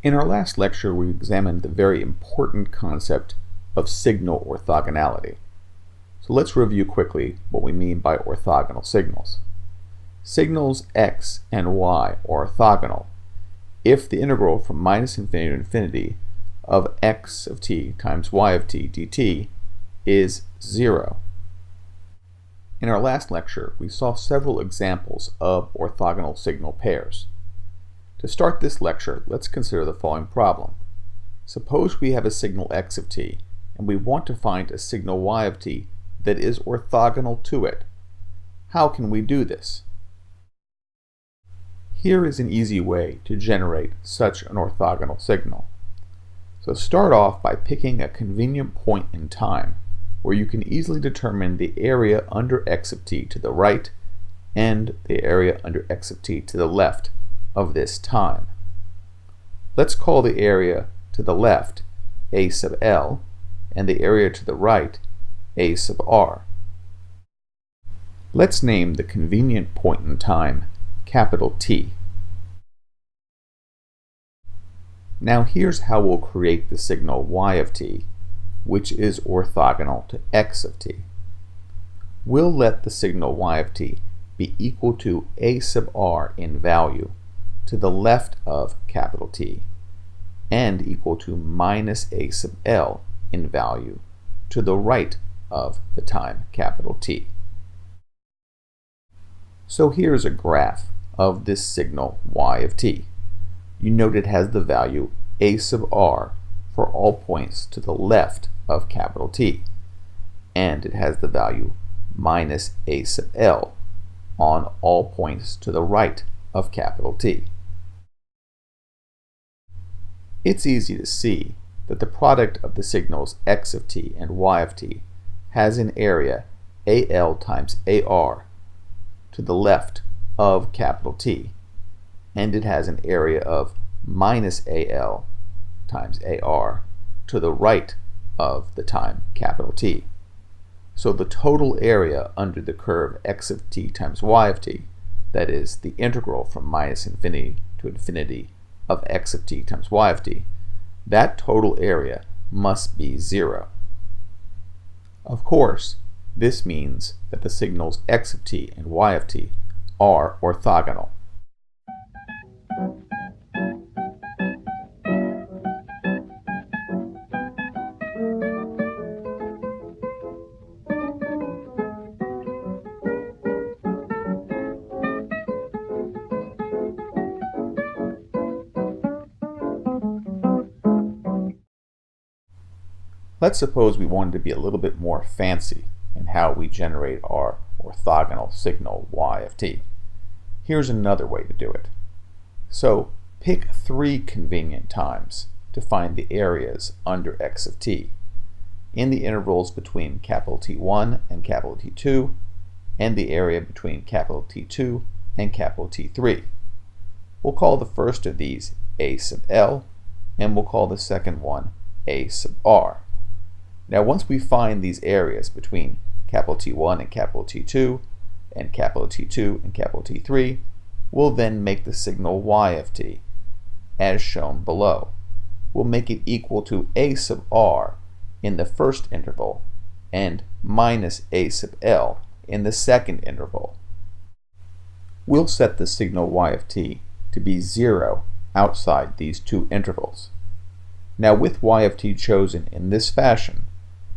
In our last lecture, we examined the very important concept of signal orthogonality. So let's review quickly what we mean by orthogonal signals. Signals x and y are orthogonal if the integral from minus infinity to infinity of x of t times y of t dt is 0. In our last lecture, we saw several examples of orthogonal signal pairs. To start this lecture, let's consider the following problem. Suppose we have a signal x of t, and we want to find a signal y of t that is orthogonal to it. How can we do this? Here is an easy way to generate such an orthogonal signal. So start off by picking a convenient point in time where you can easily determine the area under x of t to the right and the area under x of t to the left of this time. Let's call the area to the left a sub L and the area to the right a sub R. Let's name the convenient point in time capital T. Now here's how we'll create the signal y of t, which is orthogonal to x of t. We'll let the signal y of t be equal to a sub r in value to the left of capital T and equal to minus a sub L in value to the right of the time capital T. So here's a graph of this signal y of t. You note it has the value a sub r for all points to the left of capital T, and it has the value minus a sub L on all points to the right of capital T. It's easy to see that the product of the signals x of t and y of t has an area AL times AR to the left of capital T, and it has an area of minus AL times AR to the right of the time capital T. So the total area under the curve x of t times y of t, that is the integral from minus infinity to infinity of x of t times y of t, that total area must be 0. Of course, this means that the signals x of t and y of t are orthogonal. Let's suppose we wanted to be a little bit more fancy in how we generate our orthogonal signal y of t. Here's another way to do it. So pick 3 convenient times to find the areas under x of t in the intervals between capital T1 and capital T2 and the area between capital T2 and capital T3. We'll call the first of these a sub L and we'll call the second one a sub R. Now once we find these areas between capital T1 and capital T2 and capital T2 and capital T3, we'll then make the signal y of t as shown below. We'll make it equal to a sub r in the first interval and minus a sub L in the second interval. We'll set the signal y of t to be 0 outside these 2 intervals. Now with y of t chosen in this fashion,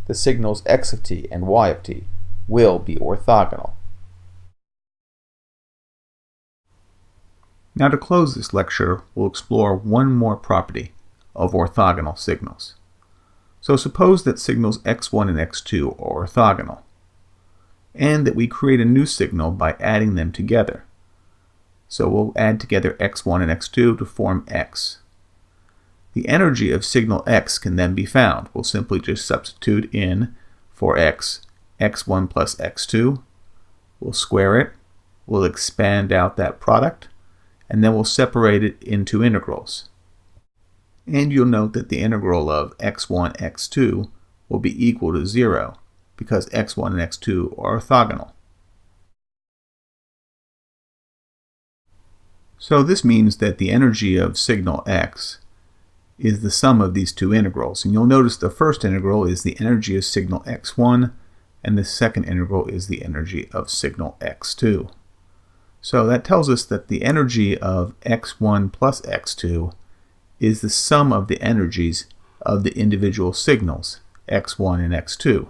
the signals x of t and y of t will be orthogonal. Now to close this lecture, we'll explore one more property of orthogonal signals. So suppose that signals x1 and x2 are orthogonal, and that we create a new signal by adding them together. So we'll add together x1 and x2 to form x. The energy of signal x can then be found. We'll simply just substitute in for x, x1 plus x2. We'll square it. We'll expand out that product, and then we'll separate it into integrals. And you'll note that the integral of x1, x2 will be equal to 0 because x1 and x2 are orthogonal. So this means that the energy of signal x is the sum of these two integrals. And you'll notice the first integral is the energy of signal x1, and the second integral is the energy of signal x2. So that tells us that the energy of x1 plus x2 is the sum of the energies of the individual signals, x1 and x2.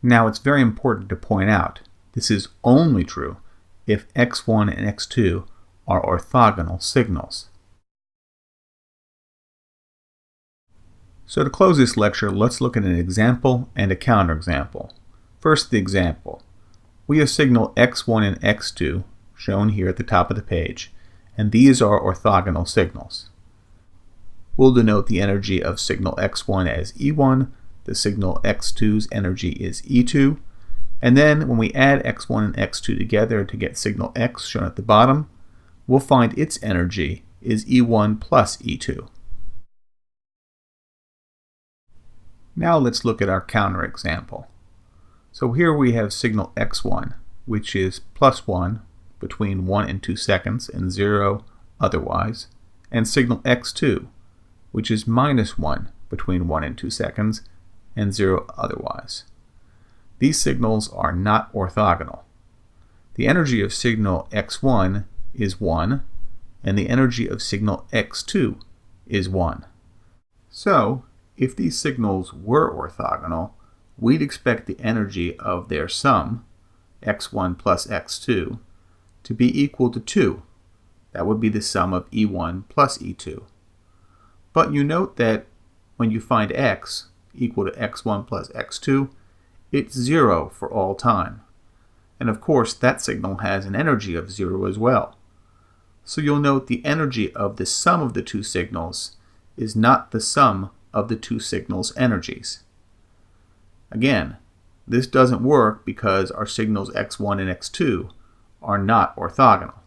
Now it's very important to point out this is only true if x1 and x2 are orthogonal signals. So to close this lecture, let's look at an example and a counterexample. First, the example. We have signal x1 and x2 shown here at the top of the page, and these are orthogonal signals. We'll denote the energy of signal x1 as E1, the signal x2's energy is E2, and then when we add x1 and x2 together to get signal x shown at the bottom, we'll find its energy is E1 plus E2. Now let's look at our counterexample. So here we have signal x1, which is plus 1 between 1 and 2 seconds and 0 otherwise, and signal x2, which is minus 1 between 1 and 2 seconds and 0 otherwise. These signals are not orthogonal. The energy of signal x1 is 1, and the energy of signal x2 is 1. So, if these signals were orthogonal, we'd expect the energy of their sum, x1 plus x2, to be equal to 2. That would be the sum of E1 plus E2. But you note that when you find x equal to x1 plus x2, it's 0 for all time. And of course, that signal has an energy of 0 as well. So you'll note the energy of the sum of the two signals is not the sum of the two signals' energies. Again, this doesn't work because our signals x1 and x2 are not orthogonal.